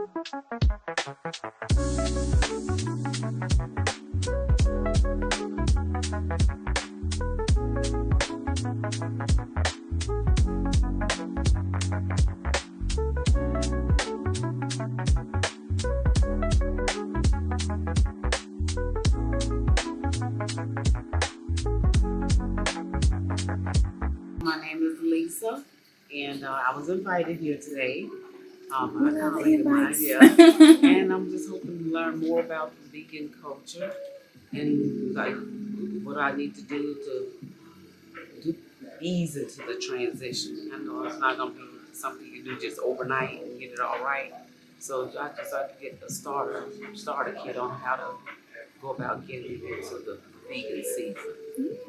My name is Lisa, and I was invited here today by a colleague of mine, and I'm just hoping to learn more about the vegan culture and like what I need to do ease into the transition. I know it's not gonna be something you do just overnight and get it all right. So I just like to get a starter kit on how to go about getting into the vegan season.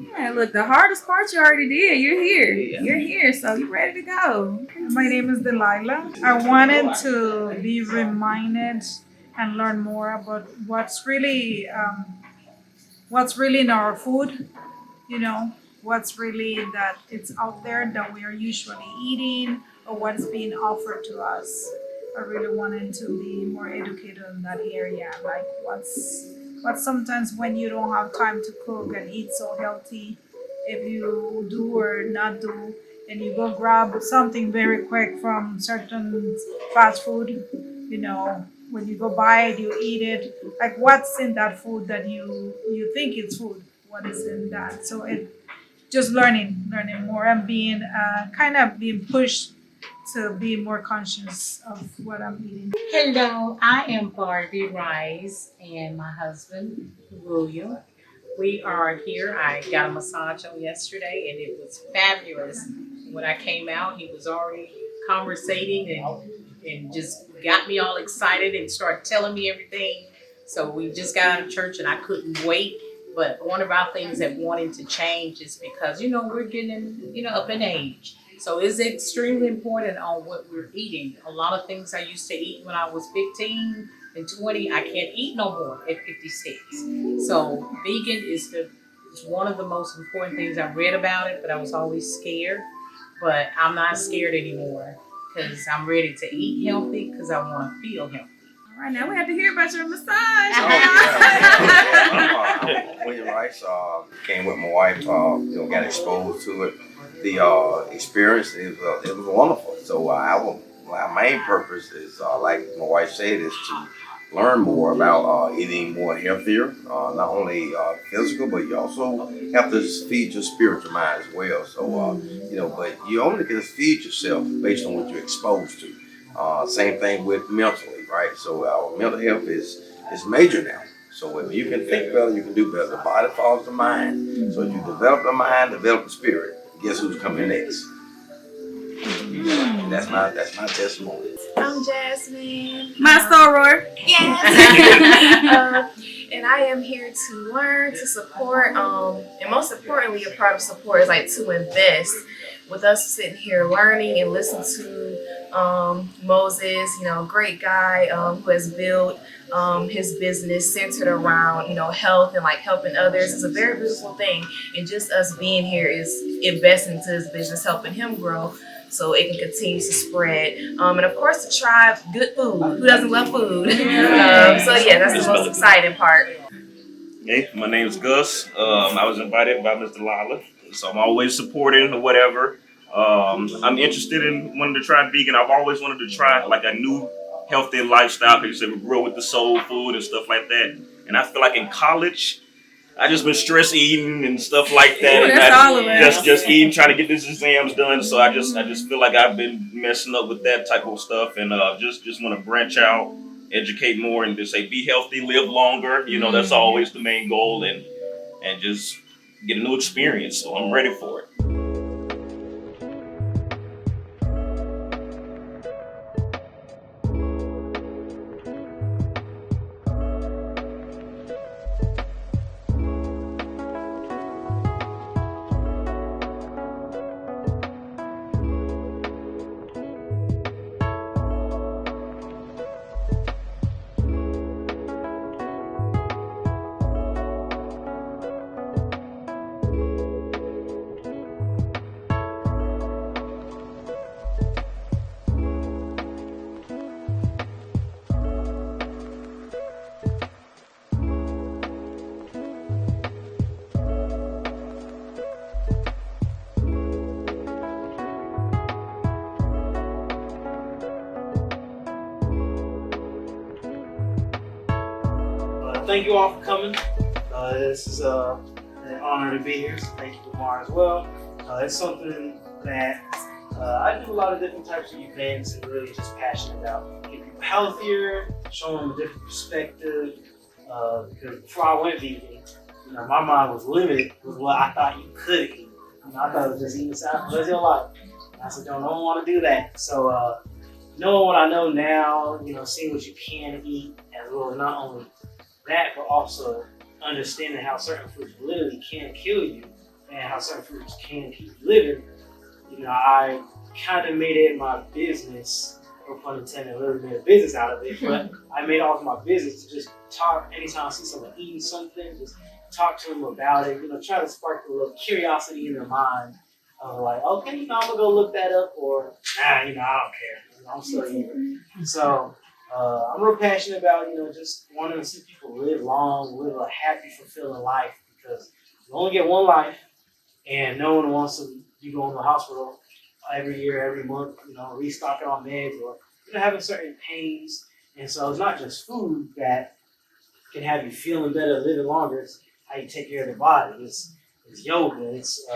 Yeah, look, the hardest part you already did. You're here. Yeah. You're here, so you're ready to go. My name is Delilah. I wanted to be reminded and learn more about what's really in our food, what's really that it's out there that we are usually eating or what's being offered to us. I really wanted to be more educated in that area, like what's sometimes when you don't have time to cook and eat so healthy, if you do or not do, and you go grab something very quick from certain fast food, when you go buy it, you eat it, like what's in that food that you think it's food, what is in that? So it just learning more and being kind of being pushed to be more conscious of what I'm eating. Hello, I am Barbie Rice and my husband, William. We are here. I got a massage on yesterday and it was fabulous. When I came out, he was already conversating and just got me all excited and started telling me everything. So we just got out of church and I couldn't wait. But one of our things that wanted to change is because, we're getting, up in age. So it's extremely important on what we're eating. A lot of things I used to eat when I was 15 and 20, I can't eat no more at 56. So vegan is one of the most important things. I read about it, but I was always scared. But I'm not scared anymore because I'm ready to eat healthy because I want to feel healthy. All right, now we have to hear about your massage. I'm William Rice. Came with my wife. Got exposed to it. The experience it was wonderful. So my main purpose is, like my wife said, is to learn more about eating more healthier. Not only physical, but you also have to feed your spiritual mind as well. So but you only can feed yourself based on what you're exposed to. Same thing with mentally, right? So our mental health is major now. So if you can think better, you can do better. The body follows the mind. So if you develop the mind, develop the spirit. Guess who's coming next? That's my testimony. I'm Jasmine. My soror. Yes. And I am here to learn, to support, and most importantly, a part of support is like to invest. With us sitting here learning and listening to Moses, great guy who has built his business centered around, health and like helping others. It's a very beautiful thing. And just us being here is investing into his business, helping him grow so it can continue to spread. And of course, to try good food. Who doesn't love food? That's the most exciting part. Hey, my name is Gus. I was invited by Mr. Lala, so I'm always supporting or whatever. I'm interested in wanting to try vegan. I've always wanted to try like a new healthy lifestyle, because you said we grew up with the soul food and stuff like that. And I feel like in college, I just been stress eating and stuff like that. Ooh, that's all of us. Just eating, trying to get these exams done. So I just feel like I've been messing up with that type of stuff, and just want to branch out, educate more, and just say be healthy, live longer. That's always the main goal, and just get a new experience. So I'm ready for it. thank you all for coming. This is an honor to be here, so thank you, Lemar, as well. It's something that I do a lot of different types of events and really just passionate about getting people healthier, showing them a different perspective. Because before I went vegan, my mind was limited with what I thought you could eat. I thought it was just eating salad for the rest of your life. And I said, don't want to do that. So knowing what I know now, seeing what you can eat, as well as not only that, but also understanding how certain foods literally can kill you and how certain foods can keep you living, I kind of made it my business, no pun intended, literally made a business out of it, but I made it off my business to just talk anytime I see someone eating something, just talk to them about it, try to spark a little curiosity in their mind of like, okay, I'm gonna go look that up, or I don't care, I'm still eating. So I'm real passionate about, just wanting to see people live long, live a happy, fulfilling life, because you only get one life, and no one wants to be going to the hospital every year, every month, restocking on meds or having certain pains. And so it's not just food that can have you feeling better, living longer. It's how you take care of the body. It's yoga. It's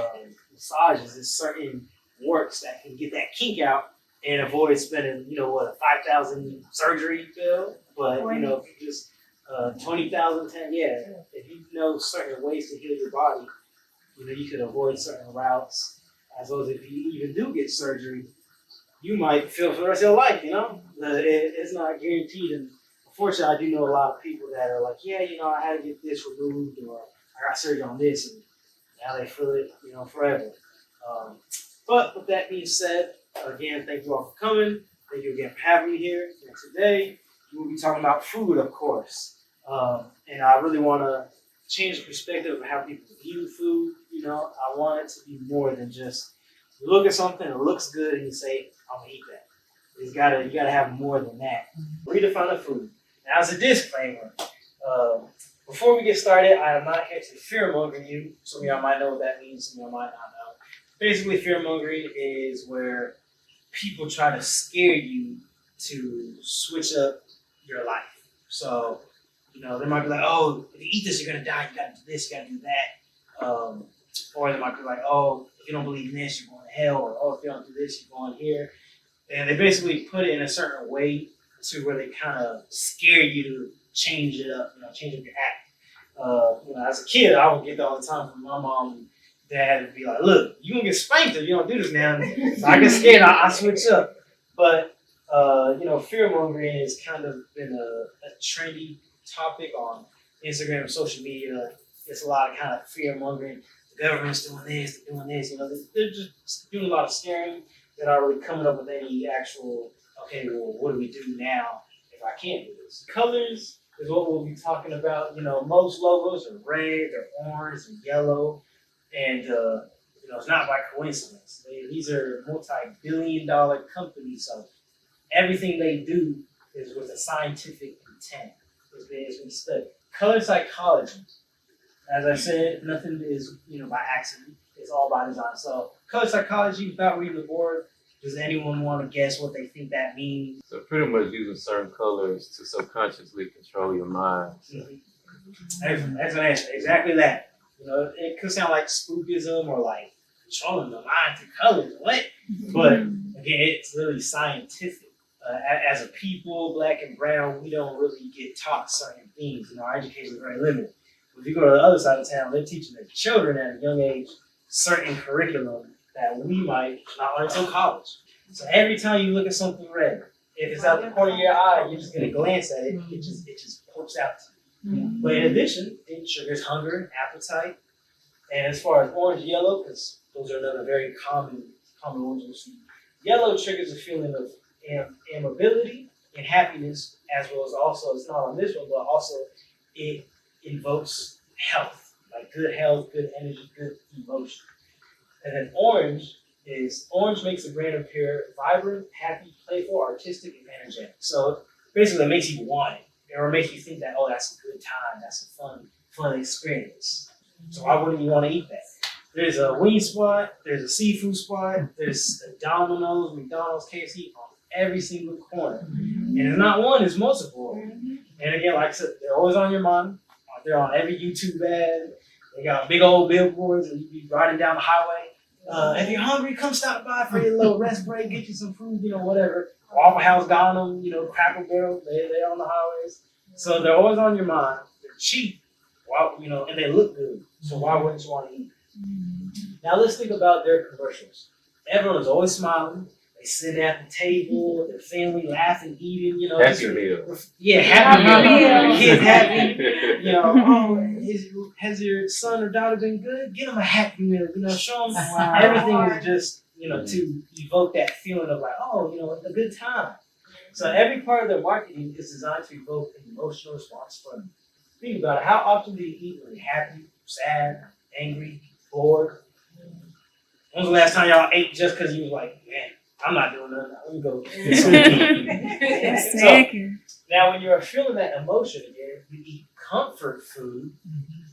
massages. It's certain works that can get that kink out and avoid spending, a 5,000 surgery bill. But if you just 20,000, if you know certain ways to heal your body, you could avoid certain routes. As well as if you even do get surgery, you might feel for the rest of your life, It's not guaranteed. And unfortunately, I do know a lot of people that are like, I had to get this removed, or I got surgery on this, and now they feel it, forever. But with that being said, again, thank you all for coming. Thank you again for having me here. And today, we'll be talking about food, of course. And I really want to change the perspective of how people view food. I want it to be more than just you look at something, it looks good, and you say, I'm gonna eat that. You gotta have more than that. Redefining food. Now, as a disclaimer, before we get started, I am not here to fear-monger you. Some of y'all might know what that means, some of y'all might not know. Basically, fear-mongering is where people try to scare you to switch up your life. So, they might be like, oh, if you eat this, you're gonna die, you gotta do this, you gotta do that. Or they might be like, oh, if you don't believe in this, you're going to hell, or oh, if you don't do this, you're going here. And they basically put it in a certain way to where they kind of scare you to change it up, change up your act. As a kid, I would get that all the time from my mom and dad and be like, look, you're going to get spanked if you don't do this now. So I get scared, I switch up. But, fear-mongering has kind of been a trendy topic on Instagram and social media. It's a lot of kind of fear-mongering. The government's doing this, they're doing this. They're just doing a lot of scaring. They're not really coming up with any actual, okay, well, what do we do now if I can't do this? Colors is what we'll be talking about. Most logos are red, they're orange, and yellow. And, it's not by coincidence. These are multi-billion-dollar companies, so everything they do is with a scientific intent. It's been studied. Color psychology. As I said, nothing is, by accident. It's all by design. So, color psychology, without reading the board, does anyone want to guess what they think that means? So pretty much using certain colors to subconsciously control your mind. Excellent answer. Exactly that. It could sound like spookism or like controlling the mind through colors. What? But again, it's really scientific. As a people, black and brown, we don't really get taught certain things. Our education is very limited. If you go to the other side of town, they're teaching their children at a young age certain curriculum that we might not learn until college. So every time you look at something red, if it's out the corner of your eye, you're just gonna glance at it. It just pokes out to you. But in addition, it triggers hunger and appetite. And as far as orange, yellow, because those are another very common ones you'll see. Yellow triggers a feeling of amability and happiness, as well as also, it's not on this one, but also it invokes health, like good health, good energy, good emotion. And then orange makes the brain appear vibrant, happy, playful, artistic, and energetic. So basically it makes you want it, or makes you think that, oh, that's a good time, that's a fun experience. So why wouldn't you want to eat that? There's a wing spot, there's a seafood spot, there's a Domino's, McDonald's, KFC on every single corner. And it's not one, it's multiple. And again, like I said, they're always on your mind. They're on every YouTube ad. They got big old billboards, and you be riding down the highway. If you're hungry, come stop by for your little rest break, get you some food, whatever. Waffle House got them, Cracker Barrel, they're on the highways. So they're always on your mind. They're cheap, and they look good. So why wouldn't you want to eat? Now let's think about their commercials. Everyone is always smiling. They sit at the table with their family, laughing, eating, Happy meal. Yeah, happy meal. Yeah. Kids happy. Has your son or daughter been good? Give them a happy meal. Show them everything is just, to evoke that feeling of like, a good time. So every part of their marketing is designed to evoke an emotional response from you. Think about it. How often do you eat when you're happy, sad, angry, bored? When was the last time y'all ate just because you was like, man, I'm not doing nothing. Let me go get something. So, now, when you're feeling that emotion again, you eat comfort food,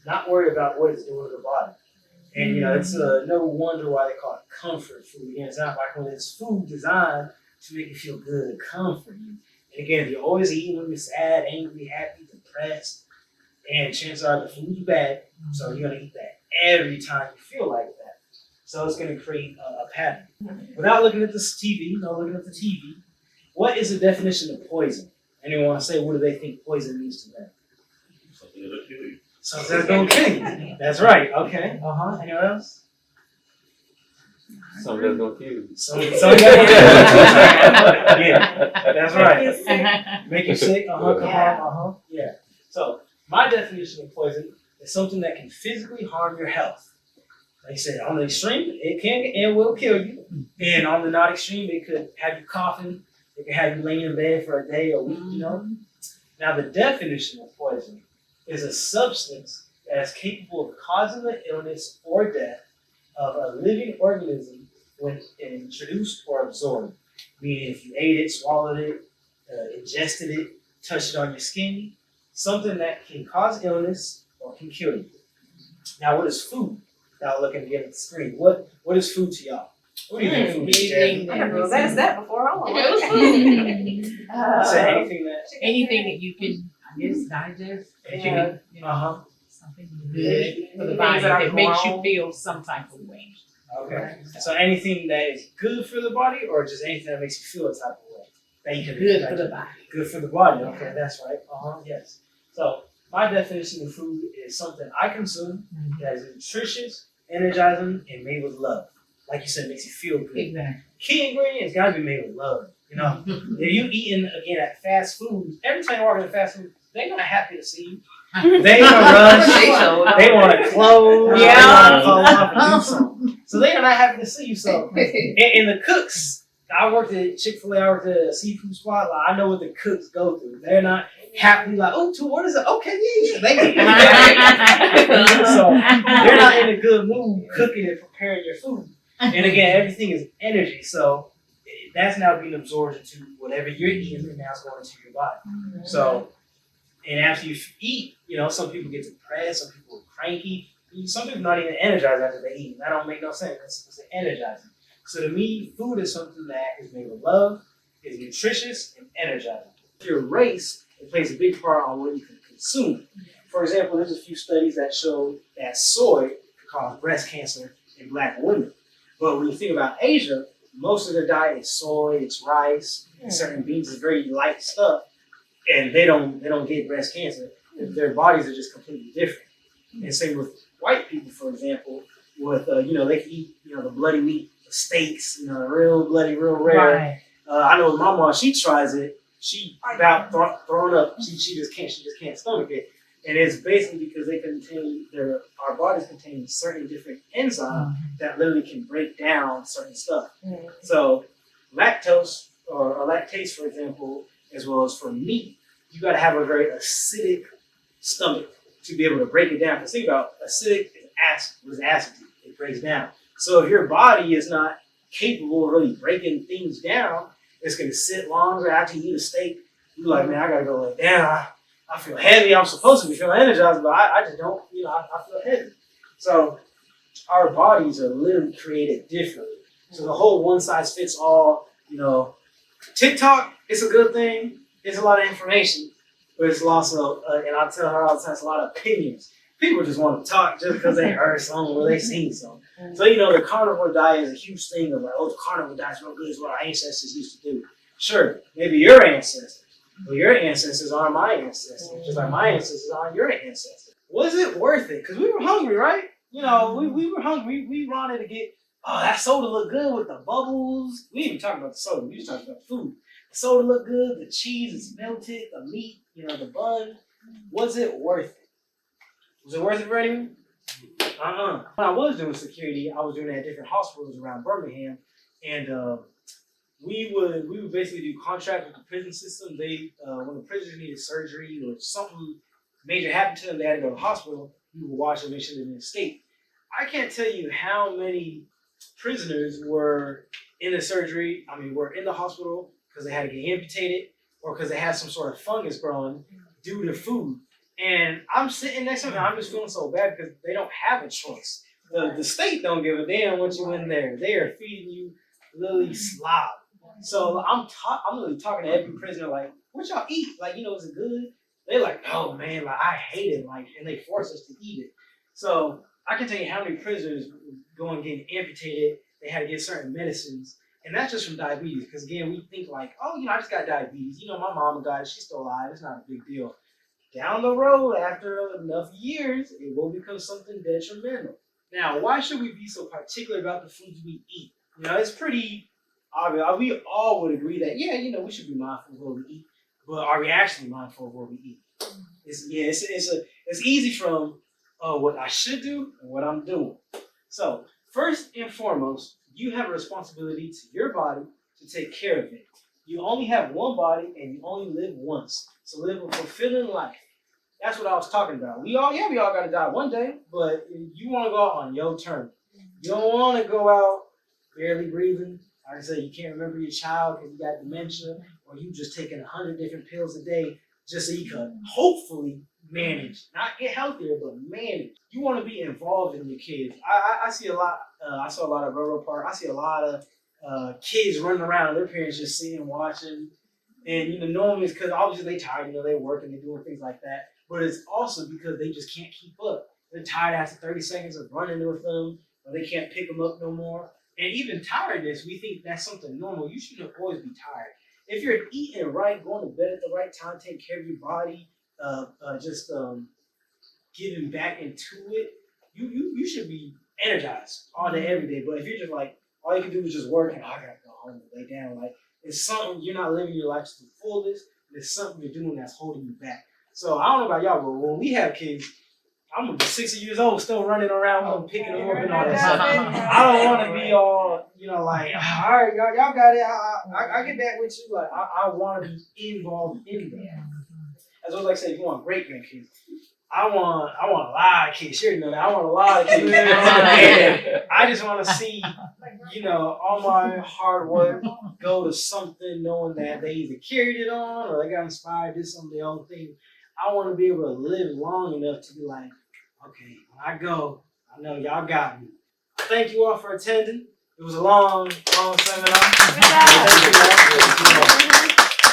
not worry about what it's doing to the body. And, it's no wonder why they call it comfort food. Again, it's not like when it's food designed to make you feel good, comfort you. And again, if you're always eating when you're sad, angry, happy, depressed, and chances are the food's bad, so you're going to eat that every time you feel like that. So it's going to create a pattern. Without looking at this TV, what is the definition of poison? Anyone want to say what do they think poison means to them? Something that'll kill you. Something that's going to kill you. That's right. Okay. Anyone else? Something that's gonna kill you. Yeah, that's right. Make you sick. Yeah. So my definition of poison is something that can physically harm your health. Like I said, on the extreme, it can and will kill you. And on the not extreme, it could have you coughing. It could have you laying in bed for a day or a week, Now, the definition of poison is a substance that is capable of causing the illness or death of a living organism when introduced or absorbed. Meaning if you ate it, swallowed it, ingested it, touched it on your skin, something that can cause illness or can kill you. Now, what is food? Now looking again at the screen. What is food to y'all? What do you think food is, Jen? I was asked that before. Anything that you can, I guess, digest. Something good for the body that makes you feel some type of way. Okay. So anything that is good for the body, or just anything that makes you feel a type of way? That you can Good for the body. Good for the body. Okay, that's right. Yes. So my definition of food is something I consume that is nutritious, energizing, and made with love. Like you said, makes you feel good. Exactly. Key ingredient has got to be made with love. If you eating again at fast food, every time you walk into fast food, they're not happy to see you. They gonna rush. They want to close. Yeah. They want to call off and do something. So they're not happy to see you. So, and the cooks, I worked at Chick-fil-A. I worked at a seafood spot. Like, I know what the cooks go through. They're not happy. Like, oh, 2 orders. Okay, yeah. So they're not in a good mood cooking and preparing your food. And again, everything is energy. So that's now being absorbed into whatever you're eating, and now it's going into your body. So, and after you eat, some people get depressed, some people are cranky, some people not even energized after they eat. That don't make no sense. It's energizing. So to me, food is something that is made with love, is nutritious, and energizing. Your race, it plays a big part on what you can consume. For example, there's a few studies that show that soy can cause breast cancer in Black women. But when you think about Asia, most of their diet is soy, it's rice, and certain beans is very light stuff, and they don't get breast cancer. Their bodies are just completely different. And same with white people, for example, with they can eat the bloody meat, the steaks, real bloody, real rare. Right. I know with my mom, she tries it. She about throwing up. She just can't stomach it. And it's basically because our bodies contain certain different enzymes that literally can break down certain stuff. So lactose or lactase, for example, as well as for meat, you got to have a very acidic stomach to be able to break it down. Because think about acidic is acid. What is acid? It breaks down. So if your body is not capable of really breaking things down, it's going to sit longer after you eat a steak. You're like, man, I got to go lay down. I feel heavy. I'm supposed to be feeling energized, but I just don't, I feel heavy. So our bodies are literally created differently. So the whole one size fits all, TikTok, it's a good thing. It's a lot of information. but it's also, and I tell her all the time, it's a lot of opinions. People just want to talk just because they heard something or they seen something. So, the carnivore diet is a huge thing of like, the carnivore diet's real good, is what our ancestors used to do. Sure, maybe your ancestors. Well, your ancestors aren't my ancestors, just like my ancestors aren't your ancestors. Was it worth it? Because we were hungry, right? We were hungry. We wanted to get, that soda looked good with the bubbles. We didn't even talk about the soda. We just talked about food. The soda looked good. The cheese is melted. The meat, the bun. Was it worth it? Was it worth it for anyone? When I was doing security, I was doing it at different hospitals around Birmingham, and we would basically do contract with the prison system. They when the prisoners needed surgery or something major happened to them, they had to go to the hospital. We would watch them, make sure they didn't escape. I can't tell you how many prisoners were in the surgery. Were in the hospital because they had to get amputated or because they had some sort of fungus growing due to food. And I'm sitting next to them, and I'm just feeling so bad because they don't have a choice. The state don't give a damn what you in there. They are feeding you literally slob. So I'm really talking to every prisoner like, what y'all eat? Like, is it good? They're like, oh man, like I hate it, like, and they force us to eat it. So I can tell you how many prisoners go and get amputated. They had to get certain medicines, and that's just from diabetes. Because again, we think like, I just got diabetes. My mama got it. She's still alive. It's not a big deal. Down the road, after enough years, it will become something detrimental. Now, why should we be so particular about the foods we eat? It's pretty obvious. We all would agree that, we should be mindful of what we eat. But are we actually mindful of what we eat? It's easy from what I should do and what I'm doing. So, first and foremost, you have a responsibility to your body to take care of it. You only have one body and you only live once. So live a fulfilling life. That's what I was talking about. We all got to die one day, but you want to go out on your terms. You don't want to go out barely breathing. Like I said, you can't remember your child because you got dementia, or you just taking 100 different pills a day just so you can hopefully manage, not get healthier, but manage. You want to be involved in your kids. I see a lot. I saw a lot of Rudolph Park. I see a lot of kids running around and their parents just sitting and watching. And normally it's because obviously they tired, they work and they're doing things like that. But it's also because they just can't keep up. They're tired after 30 seconds of running with them, or they can't pick them up no more. And even tiredness, we think that's something normal. You shouldn't always be tired. If you're eating right, going to bed at the right time, taking care of your body, just getting back into it, you should be energized all day, every day. But if you're just like, all you can do is just work and I gotta go home and lay down, like it's something you're not living your life to the fullest. There's something you're doing that's holding you back. So I don't know about y'all, but when we have kids, I'm gonna be 60 years old, still running around with them, picking them up and all that stuff. I don't want to be all, like, all right, y'all got it. I get back with you. Like, I want to be involved in that. As well as I say, if you want great grandkids, I want a lot of kids. You know that. I want a lot of kids. And I just want to see, all my hard work go to something, knowing that they either carried it on or they got inspired, did some of their own thing. I want to be able to live long enough to be like, okay, when I go, I know y'all got me. Thank you all for attending. It was a long seminar.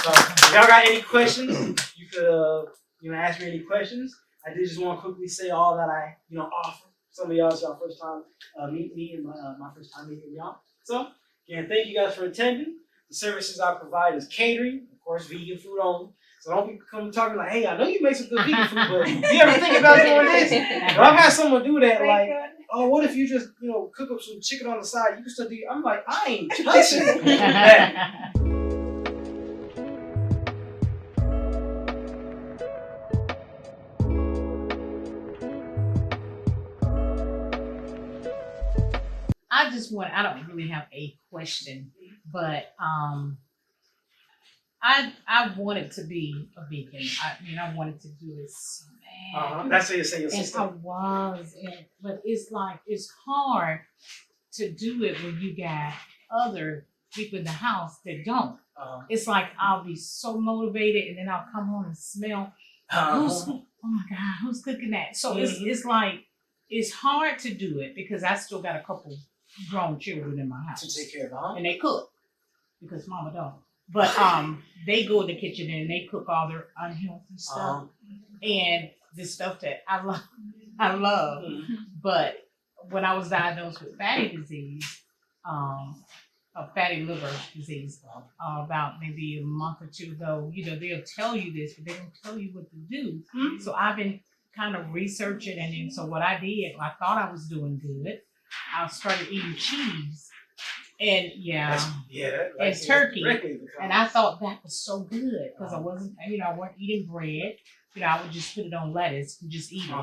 So, if y'all got any questions, you could ask me any questions. I did just want to quickly say all that I offer. Some of y'all, it's y'all first time meeting me and my first time meeting y'all. So again, thank you guys for attending. The services I provide is catering, of course, vegan food only. So don't be come talking like, hey, I know you make some good vegan food, but you ever think about doing this? But I've had someone do that, like, oh, what if you just cook up some chicken on the side? You can still do. I'm like, I ain't touching that. I don't really have a question, but I wanted to be a vegan. I wanted to do it so bad. That's what you're saying, your and sister. I was, but it's like, it's hard to do it when you got other people in the house that don't. It's like I'll be so motivated, and then I'll come home and smell, oh my God, who's cooking that? So it's like, it's hard to do it because I still got a couple grown children in my house To take care of, and they cook because mama don't. But they go in the kitchen and they cook all their unhealthy stuff and the stuff that I love. I love. But when I was diagnosed with fatty disease, a fatty liver disease, about maybe a month or two ago, they'll tell you this, but they don't tell you what to do. So I've been kind of researching, and then so what I did, I thought I was doing good. I started eating cheese, and and turkey, and I thought that was so good because I wasn't eating bread. I would just put it on lettuce and just eat it.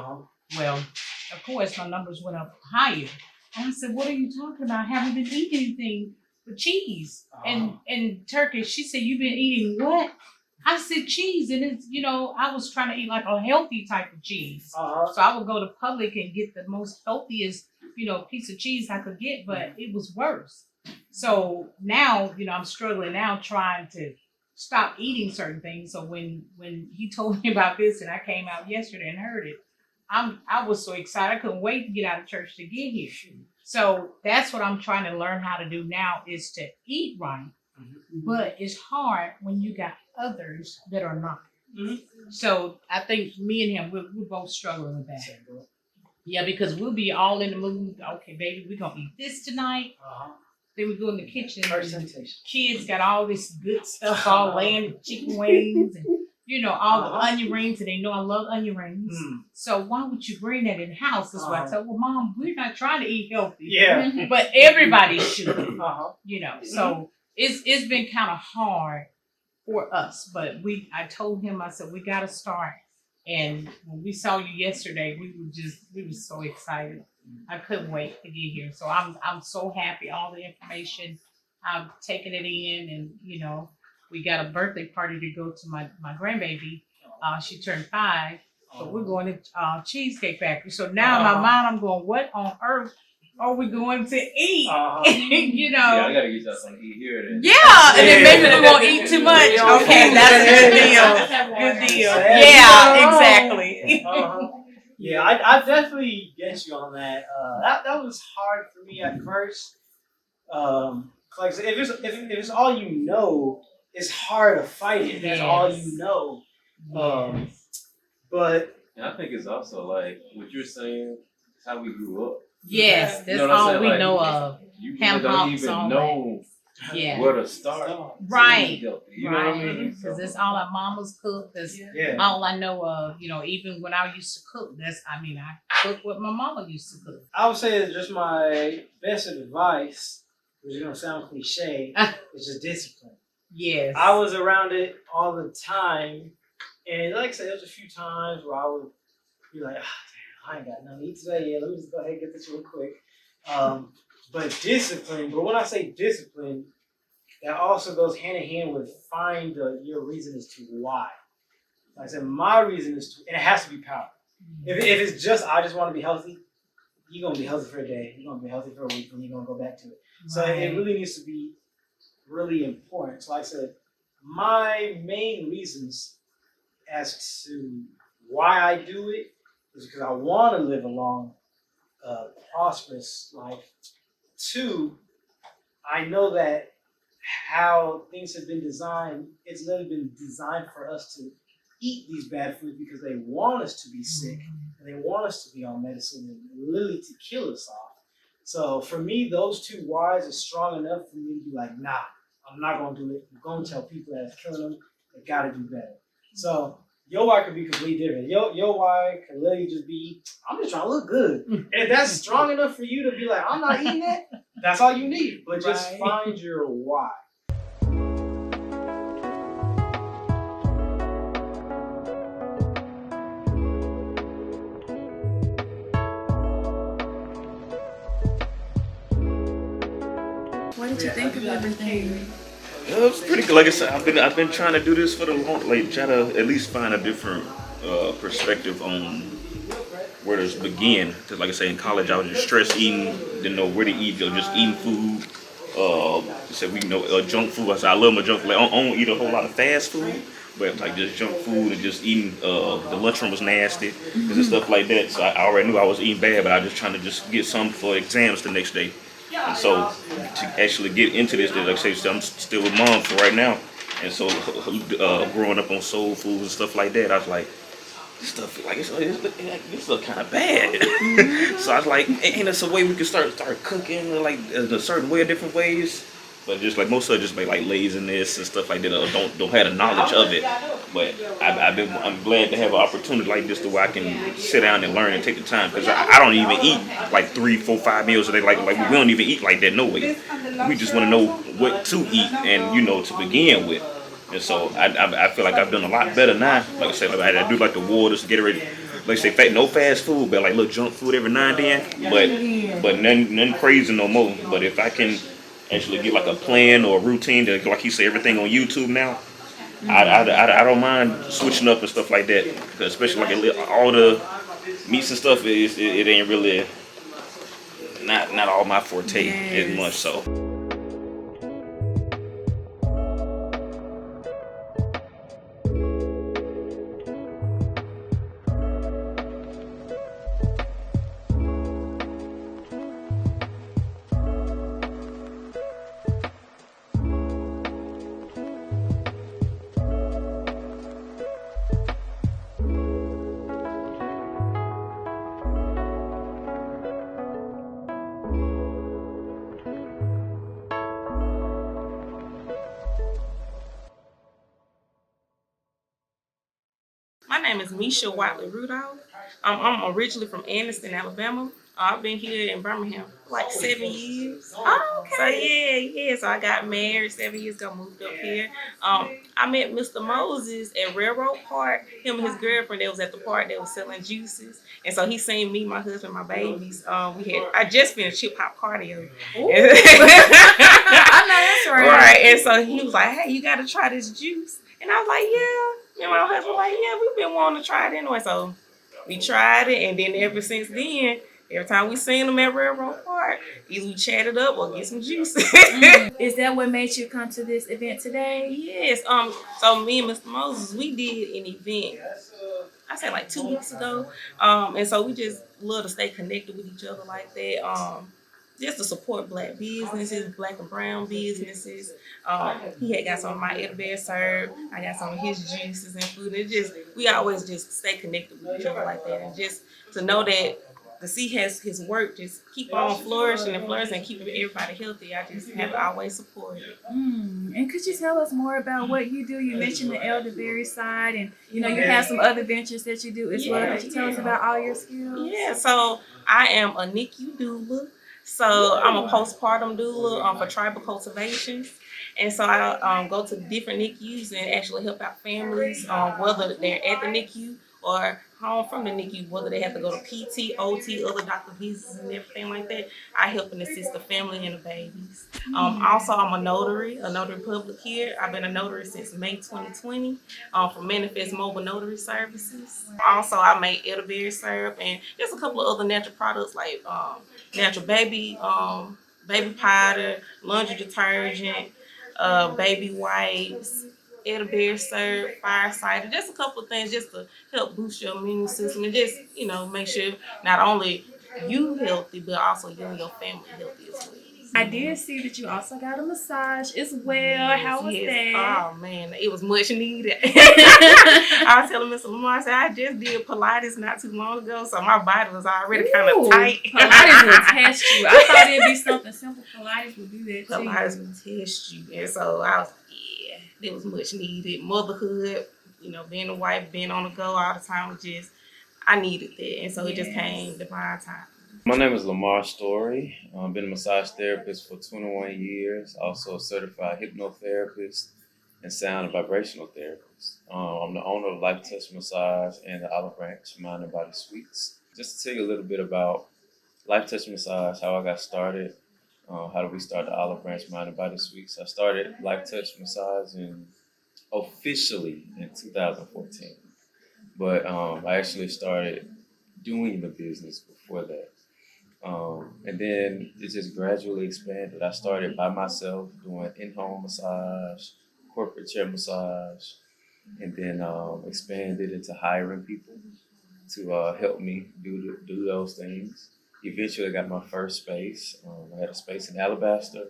Well, of course, my numbers went up higher. And I said, "What are you talking about? I haven't been eating anything but cheese and turkey." She said, "You've been eating what?" I said, "Cheese." And it's, I was trying to eat like a healthy type of cheese. So I would go to Publix and get the most healthiest, piece of cheese I could get, but it was worse. So now, I'm struggling now trying to stop eating certain things. So when he told me about this and I came out yesterday and heard it, I was so excited. I couldn't wait to get out of church to get here. So that's what I'm trying to learn how to do now, is to eat right. But it's hard when you got others that are not. So I think me and him, we're both struggling with that. Yeah, because we'll be all in the mood. Okay, baby, we're going to eat this tonight. Then we go in the kitchen. Kids got all this good stuff all laying, chicken wings and all the onion rings, and they know I love onion rings. So why would you bring that in the house? That's what I said. Well, Mom, we're not trying to eat healthy. Yeah. But everybody should. So it's been kind of hard for us. But I told him, I said, we got to start. And when we saw you yesterday, we were so excited. I couldn't wait to get here. So I'm so happy. All the information, I'm taking it in, and we got a birthday party to go to my grandbaby. She turned 5, but we're going to Cheesecake Factory. So now in my mind, I'm going, what on earth are we going to eat? Yeah, I gotta get y'all something to eat here then. Yeah, and then maybe we won't eat too much. Okay, that's a good deal. Good deal. Yeah, exactly. Yeah, I definitely get you on that. That was hard for me at first. Like I said, if it's all you know, it's hard to fight it. That's all you know. But I think it's also like what you're saying. It's how we grew up. Yes, that's all we know of. You really don't even know where to start. Right. You know what I mean? Because that's all our mamas cook. That's all I know of. Even when I used to cook, I cook what my mama used to cook. I would say that just my best advice, which is gonna sound cliche, is just discipline. Yes. I was around it all the time, and like I said, there was a few times where I would be like, I ain't got nothing to eat today. Yeah, let me just go ahead and get this real quick. But discipline. But when I say discipline, that also goes hand in hand with find your reason as to why. Like I said, my reason is to, and it has to be power. If it's just I just want to be healthy, you're gonna be healthy for a day. You're gonna be healthy for a week, and you're gonna go back to it. So it really needs to be really important. So like I said, my main reasons as to why I do it is because I want to live a long, prosperous life. 2, I know that how things have been designed, it's literally been designed for us to eat these bad foods because they want us to be sick and they want us to be on medicine and literally to kill us off. So for me, those 2 whys are strong enough for me to be like, nah, I'm not going to do it. I'm going to tell people that it's killing them, they got to do better. So your why could be completely different. Your why could literally just be, I'm just trying to look good. And if that's strong enough for you to be like, I'm not eating that, that's all you need. But just find your why. What did you think of everything? It was pretty good. Like I said, I've been trying to do this for the long, try to at least find a different perspective on where to begin. Because like I say, in college, I was just stress eating, didn't know where to eat, just eating food. Said we know junk food. I said I love my junk food. Like, I don't eat a whole lot of fast food, but like just junk food and just eating. The lunchroom was nasty and stuff like that. So I already knew I was eating bad, but I was just trying to just get some for exams the next day. And so to actually get into this, like I say, I'm still with Mom for right now. And so growing up on soul food and stuff like that, I was like, this stuff like this look kind of bad. So I was like, ain't there some way we could start cooking like a certain way, different ways? But just like most of it just like laziness and stuff like that. Don't have the knowledge of it. But I'm glad to have an opportunity like this to where I can sit down and learn and take the time, because I don't even eat like 3, 4, 5 meals a day. Like we don't even eat like that. No way. We just want to know what to eat and to begin with. And so I feel like I've done a lot better now. Like I said, like I do like the waters to get ready. Like I say, no fast food, but like little junk food every now and then. But nothing crazy no more. But if I can actually get like a plan or a routine, that like you say, everything on YouTube now, I don't mind switching up and stuff like that. 'Cause especially like all the meats and stuff, it ain't really not all my forte as much so. My name is Misha Rudolph. I'm originally from Anniston, Alabama. I've been here in Birmingham for like 7 years. Oh, okay. So yeah. So I got married 7 years ago, moved up here. I met Mr. Moses at Railroad Park. Him and his girlfriend, they was at the park. They was selling juices, and so he seen me, my husband, my babies. I just finished hip hop cardio. I know that's right. Right, and so he was like, "Hey, you got to try this juice," and I was like, "Yeah." And my husband was like, "Yeah, we've been wanting to try it anyway." So we tried it, and then ever since then, every time we seen them at Railroad Park, either we chatted up or get some juice. Is that what made you come to this event today? Yes. So me and Mr. Moses, we did an event, I said like 2 weeks ago. And so we just love to stay connected with each other like that. Just to support Black businesses, Black and brown businesses. He had got some of my elderberry syrup. I got some of his juices and food. We always just stay connected with each other like that, and just to know that the C has his work just keep on flourishing and keeping everybody healthy. I just have to always support it. And could you tell us more about what you do? You mentioned the elderberry side, and you have some other ventures that you do as well. Could you tell us about all your skills? Yeah, so I am a NICU doula. So I'm a postpartum doula for tribal cultivations. And so I go to different NICUs and actually help out families, whether they're at the NICU or home from the NICU, whether they have to go to PT, OT, other doctor visits and everything like that. I help and assist the family and the babies. Also, I'm a notary public here. I've been a notary since May 2020 for Manifest Mobile Notary Services. Also, I make elderberry syrup and just a couple of other natural products like natural baby powder, laundry detergent, baby wipes, elderberry syrup, fire cider, just a couple of things just to help boost your immune system and just, make sure not only you healthy, but also you and your family healthy as well. I did see that you also got a massage as well. How was that? Oh man, it was much needed. I was telling Mr. Lemar, I said I just did Pilates not too long ago, so my body was already kind of tight. Pilates will test you. I thought it'd be something simple. Pilates would do that too. Pilates will test you, and so I was it was much needed. Motherhood, being a wife, being on the go all the time, I needed that, and so it just came divine time. My name is Lemar Story. I've been a massage therapist for 21 years, also a certified hypnotherapist and sound and vibrational therapist. I'm the owner of Life Touch Massage and the Olive Branch Mind and Body Suites. Just to tell you a little bit about Life Touch Massage, how I got started, how did we start the Olive Branch Mind and Body Suites. I started Life Touch Massage officially in 2014, but I actually started doing the business before that. And then it just gradually expanded. I started by myself doing in-home massage, corporate chair massage, and then expanded into hiring people to help me do those things. Eventually, I got my first space. I had a space in Alabaster,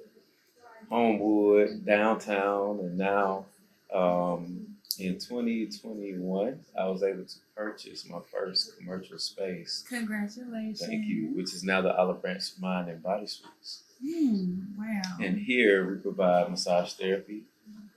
Homewood, downtown, and now In 2021, I was able to purchase my first commercial space. Congratulations. Thank you, which is now the Olive Branch Mind and Body Suites. Wow. And here we provide massage therapy,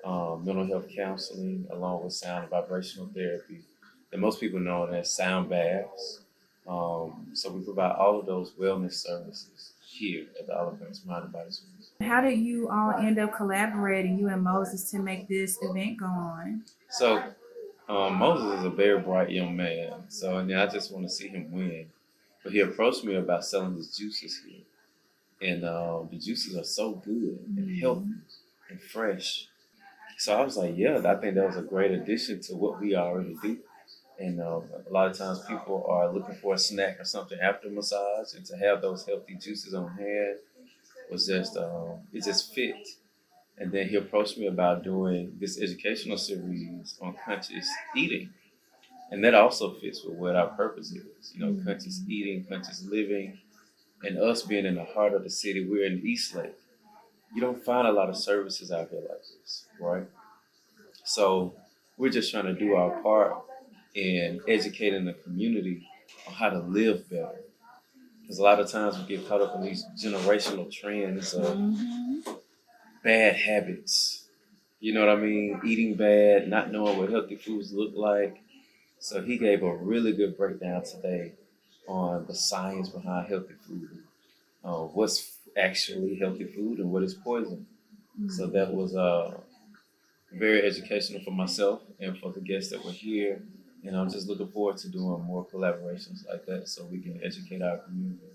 mental health counseling, along with sound and vibrational therapy that most people know as sound baths. So we provide all of those wellness services here at the Olive Branch Mind and Body Suites. How did you all end up collaborating, you and Moses, to make this event go on? So Moses is a very bright young man, so I just want to see him win. But he approached me about selling his juices here, and the juices are so good and healthy and fresh. So I was like, yeah, I think that was a great addition to what we already do. And a lot of times people are looking for a snack or something after massage, and to have those healthy juices on hand was just it just fit. And then he approached me about doing this educational series on conscious eating. And that also fits with what our purpose is, conscious eating, conscious living, and us being in the heart of the city. We're in East Lake. You don't find a lot of services out here like this, right? So we're just trying to do our part in educating the community on how to live better. Because a lot of times we get caught up in these generational trends of bad habits. You know what I mean? Eating bad, not knowing what healthy foods look like. So he gave a really good breakdown today on the science behind healthy food, what's actually healthy food and what is poison. So that was very educational for myself and for the guests that were here. And I'm just looking forward to doing more collaborations like that so we can educate our community.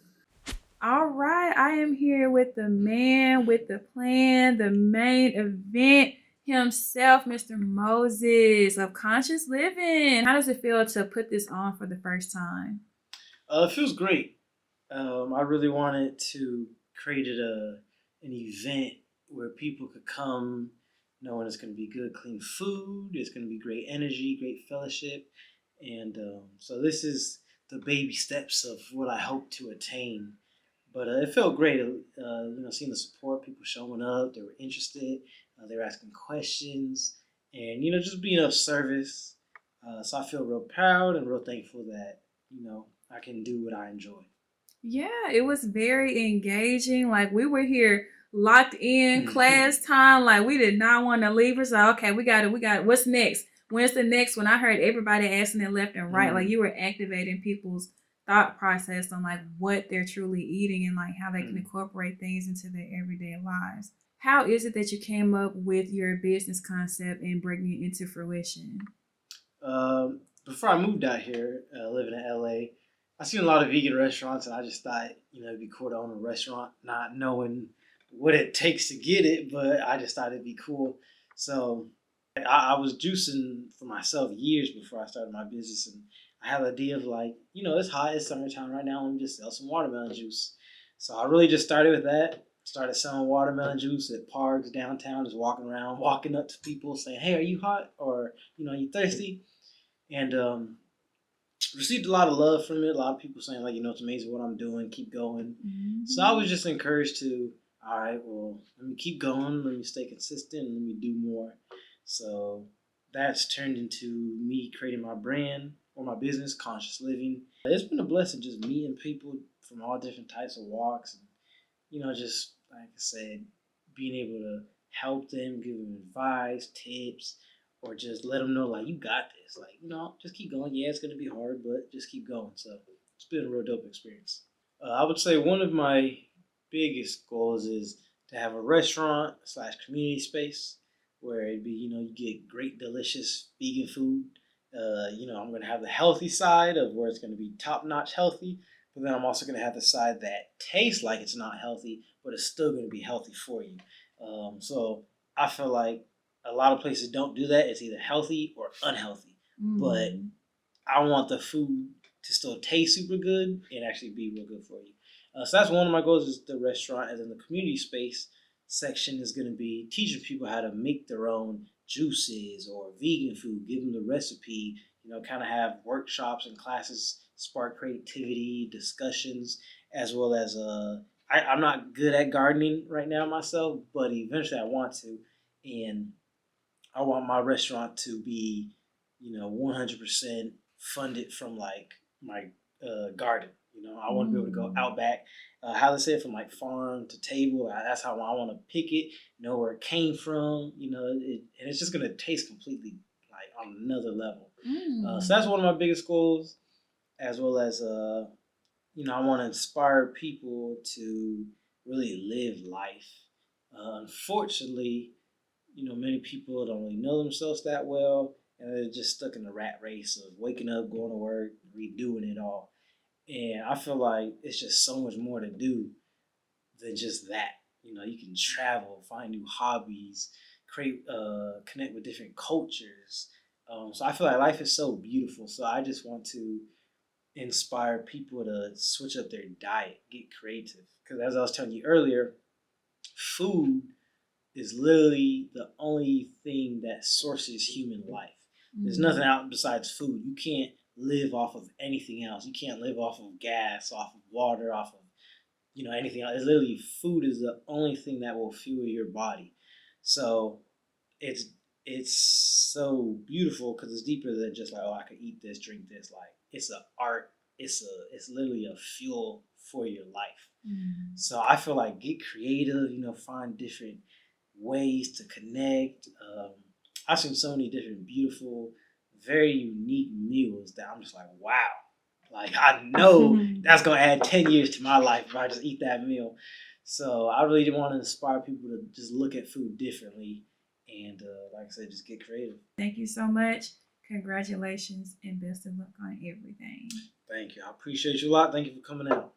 All right, I am here with the man with the plan, the main event himself, Mr. Moses of Conscious Living. How does it feel to put this on for the first time? It feels great. I really wanted to create an event where people could come knowing it's going to be good, clean food. It's going to be great energy, great fellowship. And so this is the baby steps of what I hope to attain. But it felt great, seeing the support, people showing up. They were interested. They were asking questions. And, just being of service. So I feel real proud and real thankful that, I can do what I enjoy. Yeah, it was very engaging. Like, we were here locked in class time. Like, we did not want to leave. We're like, okay, we got it. What's next? When's the next one? I heard everybody asking it left and right. Like, you were activating people's thought process on like what they're truly eating and like how they can incorporate things into their everyday lives. How is it that you came up with your business concept and bringing it into fruition? Before I moved out here, living in LA, I seen a lot of vegan restaurants, and I just thought, it'd be cool to own a restaurant, not knowing what it takes to get it, but I just thought it'd be cool. So I was juicing for myself years before I started my business, and I had the idea of like, it's hot, it's summertime right now, let me just sell some watermelon juice. So I really just started with that. Started selling watermelon juice at parks downtown, just walking around, walking up to people saying, hey, are you hot? Or, are you thirsty? And received a lot of love from it. A lot of people saying like, it's amazing what I'm doing, keep going. So I was just encouraged to, all right, well, let me keep going, let me stay consistent, and let me do more. So that's turned into me creating my brand or my business, Conscious Living. It's been a blessing just meeting people from all different types of walks, and just like I said, being able to help them, give them advice, tips, or just let them know like, you got this. Like, just keep going. Yeah, it's gonna be hard, but just keep going. So it's been a real dope experience. I would say one of my biggest goals is to have a restaurant / community space where it'd be, you get great, delicious vegan food. I'm going to have the healthy side of where it's going to be top-notch healthy, but then I'm also going to have the side that tastes like it's not healthy, but it's still going to be healthy for you. So I feel like a lot of places don't do that. It's either healthy or unhealthy. But I want the food to still taste super good and actually be real good for you. So that's one of my goals is the restaurant, and then the community space section is going to be teaching people how to make their own juices or vegan food, give them the recipe, kind of have workshops and classes, spark creativity, discussions, as well as I'm not good at gardening right now myself, but eventually I want to. And I want my restaurant to be, 100% funded from like my garden. I want to be able to go out back. How they say it, from like farm to table. That's how I want to pick it. Know where it came from. And it's just gonna taste completely like on another level. So that's one of my biggest goals, as well as I want to inspire people to really live life. Unfortunately, many people don't really know themselves that well, and they're just stuck in the rat race of waking up, going to work, redoing it all. And I feel like it's just so much more to do than just that. You can travel, find new hobbies, connect with different cultures. So I feel like life is so beautiful. So I just want to inspire people to switch up their diet, get creative. Because as I was telling you earlier, food is literally the only thing that sources human life. There's nothing out besides food. You can't live off of anything else. You can't live off of gas, off of water, off of anything else. It's literally food is the only thing that will fuel your body. So it's so beautiful because it's deeper than just like, oh, I could eat this, drink this. Like it's an art. It's literally a fuel for your life. So I feel like get creative. Find different ways to connect. I've seen so many different beautiful, very unique meals that I'm just like, wow. Like I know that's gonna add 10 years to my life if I just eat that meal. So I really want to inspire people to just look at food differently, and like I said, just get creative. Thank you so much. Congratulations and best of luck on everything. Thank you. I appreciate you a lot. Thank you for coming out.